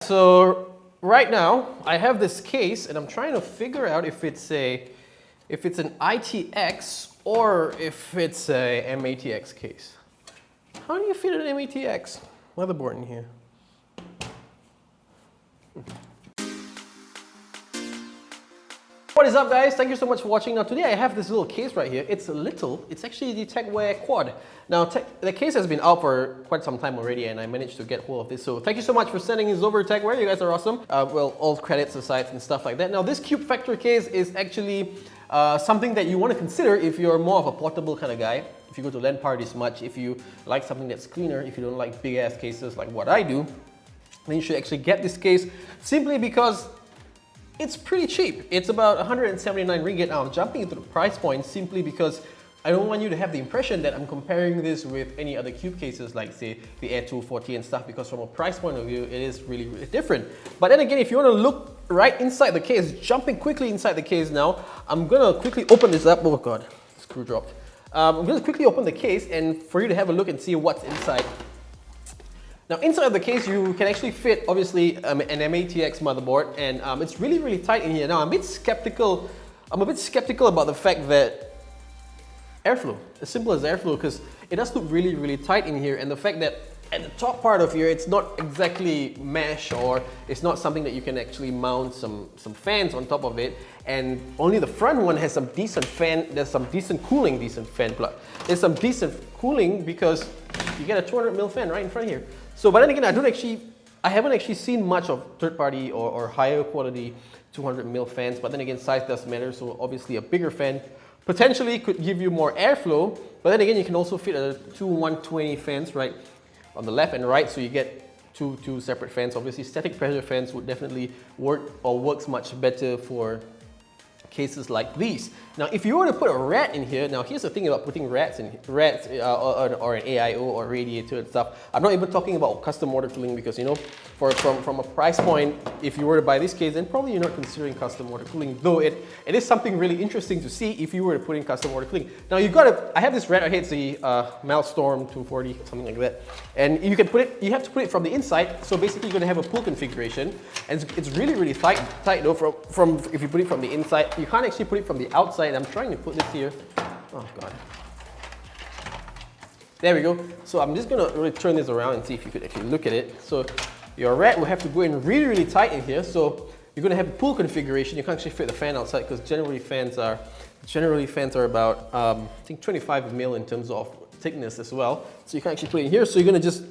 So right now I have this case and I'm trying to figure out if it's an ITX or if it's a MATX case. How do you fit an MATX motherboard in here? What is up, guys? Thank you so much for watching. Now today I have this little case right here. It's actually the Tecware Quad. Now the case has been out for quite some time already and I managed to get hold of this. So thank you so much for sending this over, Tecware. You guys are awesome. Well, all credits aside and stuff like that. Now this Cube Factor case is actually something that you want to consider if you're more of a portable kind of guy. If you go to LAN parties much, if you like something that's cleaner, if you don't like big ass cases like what I do, then you should actually get this case simply because it's pretty cheap. It's about 179 ringgit. Now I'm jumping into the price point simply because I don't want you to have the impression that I'm comparing this with any other Cube cases like say the Air 240 and stuff, because from a price point of view it is really, really different. But then again, if you want to look right inside the case, jumping quickly inside the case now, I'm gonna quickly open this up. Oh god, screw dropped. I'm gonna quickly open the case and for you to have a look and see what's inside. Now inside of the case you can actually fit obviously an MATX motherboard, and it's really, really tight in here. Now I'm a bit skeptical about the fact that airflow, as simple as airflow, because it does look really, really tight in here, and the fact that at the top part of here it's not exactly mesh, or it's not something that you can actually mount some fans on top of it, and only the front one has some decent fan, there's some decent cooling, there's some decent cooling because you get a 200mm fan right in front here. So, but then again, I haven't actually seen much of third-party or higher quality 200mm fans, but then again, size does matter, so obviously a bigger fan potentially could give you more airflow, but then again, you can also fit two 120 fans right on the left and right, so you get two separate fans. Obviously, static pressure fans would definitely works much better for cases like these. Now, if you were to put a rat in here, now here's the thing about putting rats or an AIO or radiator and stuff. I'm not even talking about custom water cooling because, you know, from a price point, if you were to buy this case, then probably you're not considering custom water cooling, though it is something really interesting to see if you were to put in custom water cooling. Now I have this rat right here, it's the Maelstrom 240, something like that, and you have to put it from the inside, so basically you're going to have a pool configuration, and it's really, really tight though, from if you put it from the inside. You can't actually put it from the outside. I'm trying to put this here. Oh god. There we go. So I'm just gonna really turn this around and see if you could actually look at it. So your rat will have to go in really, really tight in here. So you're gonna have a pool configuration. You can't actually fit the fan outside because generally fans are about I think 25mm in terms of thickness as well. So you can actually put it in here. So you're gonna just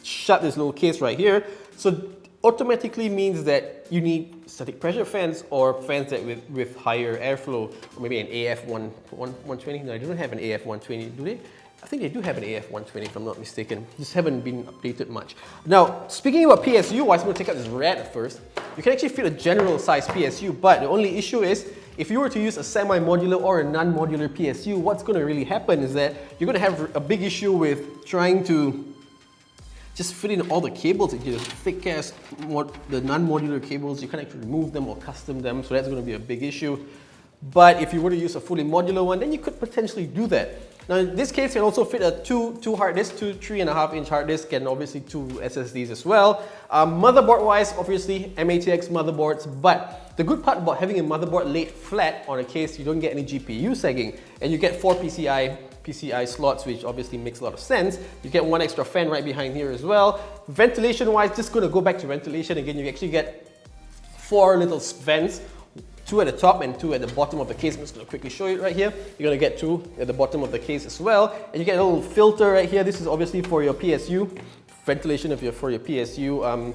shut this little case right here. So automatically means that you need static pressure fans or fans that with higher airflow, or maybe an AF120. No, they don't have an AF120, do they? I think they do have an AF120 if I'm not mistaken. Just haven't been updated much. Now, speaking about PSU, I'm going to take out this rat first. You can actually fit a general size PSU, but the only issue is if you were to use a semi-modular or a non-modular PSU, what's going to really happen is that you're going to have a big issue with trying to just fit in all the cables into the thick ass, the non-modular cables. You can actually remove them or custom them, so that's going to be a big issue. But if you were to use a fully modular one, then you could potentially do that. Now in this case, you can also fit a two hard disk, 3.5-inch hard disk, and obviously 2 SSDs as well. Motherboard-wise, obviously MATX motherboards, but the good part about having a motherboard laid flat on a case, you don't get any GPU sagging, and you get 4 PCI slots, which obviously makes a lot of sense. You get one extra fan right behind here as well. Ventilation-wise, just going to go back to ventilation again, you actually get 4 little vents, 2 at the top and 2 at the bottom of the case. I'm just going to quickly show you right here. You're going to get 2 at the bottom of the case as well, and you get a little filter right here. This is obviously for your PSU, ventilation for your PSU.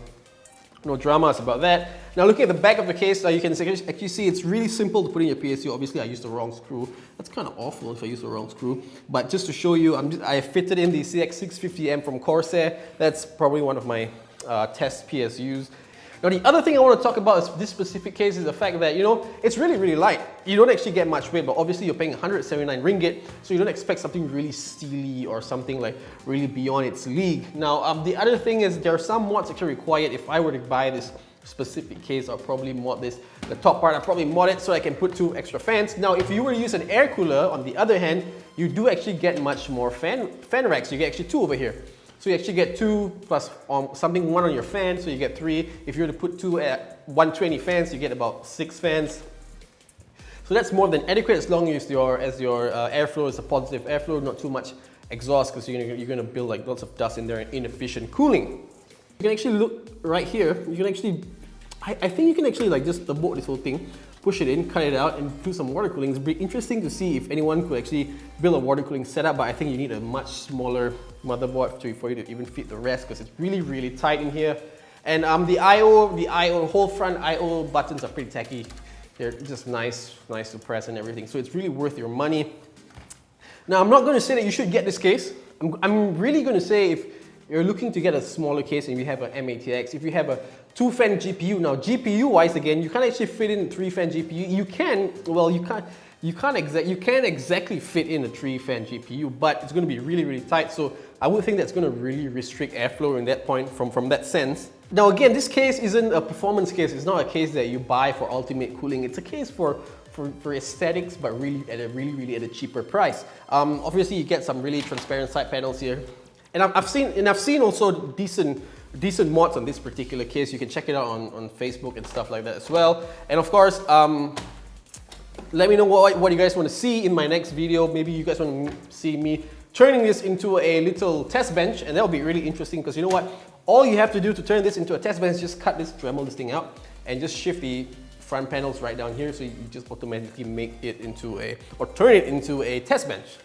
No dramas about that. Now looking at the back of the case, you can actually see it's really simple to put in your PSU. Obviously I used the wrong screw. That's kind of awful if I use the wrong screw. But just to show you, I fitted in the CX650M from Corsair. That's probably one of my test PSUs. Now the other thing I want to talk about is this specific case is the fact that, you know, it's really, really light. You don't actually get much weight, but obviously you're paying 179 ringgit, so you don't expect something really steely or something like really beyond its league. Now the other thing is there are some mods actually required. If I were to buy this specific case, I'll probably mod this. The top part I'll probably mod it so I can put 2 extra fans. Now if you were to use an air cooler, on the other hand, you do actually get much more fan racks. You get actually 2 over here. So you actually get 2 plus something 1 on your fan, so you get 3. If you were to put 2 at 120 fans, you get about 6 fans. So that's more than adequate as long as your airflow is a positive airflow, not too much exhaust, because you're going to build like lots of dust in there and inefficient cooling. You can actually look right here. You can actually, I think you can actually like just demote this whole thing, push it in, cut it out, and do some water cooling. It's pretty interesting to see if anyone could actually build a water cooling setup, but I think you need a much smaller motherboard for you to even fit the rest, because it's really, really tight in here. And the whole front I/O buttons are pretty tacky. They're just nice to press and everything. So it's really worth your money. Now, I'm not going to say that you should get this case. I'm really going to say if you're looking to get a smaller case and you have an M-ATX, if you have a 2-fan GPU, now GPU-wise again, you can't actually fit in a 3-fan GPU. You can, well, you can't exactly fit in a 3-fan GPU, but it's going to be really, really tight. So I would think that's going to really restrict airflow in that point from that sense. Now again, this case isn't a performance case. It's not a case that you buy for ultimate cooling. It's a case for aesthetics, but really at a cheaper price. Obviously, you get some really transparent side panels here, and I've seen also decent mods on this particular case. You can check it out on Facebook and stuff like that as well. And of course, let me know what you guys want to see in my next video. Maybe you guys want to see me turning this into a little test bench, and that'll be really interesting, because you know what? All you have to do to turn this into a test bench is just cut this, Dremel this thing out, and just shift the front panels right down here, so you just automatically make it into turn it into a test bench.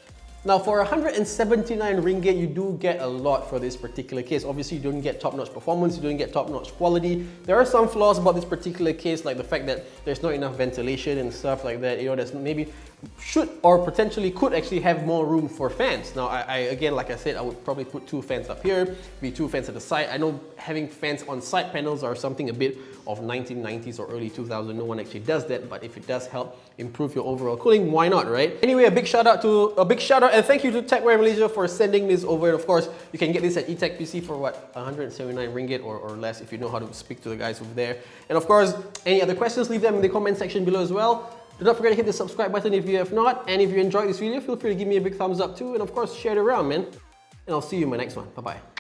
Now for 179 ringgit, you do get a lot for this particular case. Obviously, you don't get top-notch performance, you don't get top-notch quality. There are some flaws about this particular case, like the fact that there's not enough ventilation and stuff like that. You know, there's maybe should or potentially could actually have more room for fans. Now, again, like I said, I would probably put 2 fans up here, be 2 fans at the side. I know having fans on side panels are something a bit of 1990s or early 2000s. No one actually does that, but if it does help improve your overall cooling, why not, right? Anyway, a big shout out and thank you to Tecware Malaysia for sending this over. And of course, you can get this at eTech PC for what, 179 ringgit or less if you know how to speak to the guys over there. And of course, any other questions, leave them in the comment section below as well. Do not forget to hit the subscribe button if you have not. And if you enjoyed this video, feel free to give me a big thumbs up too. And of course, share it around, man. And I'll see you in my next one. Bye-bye.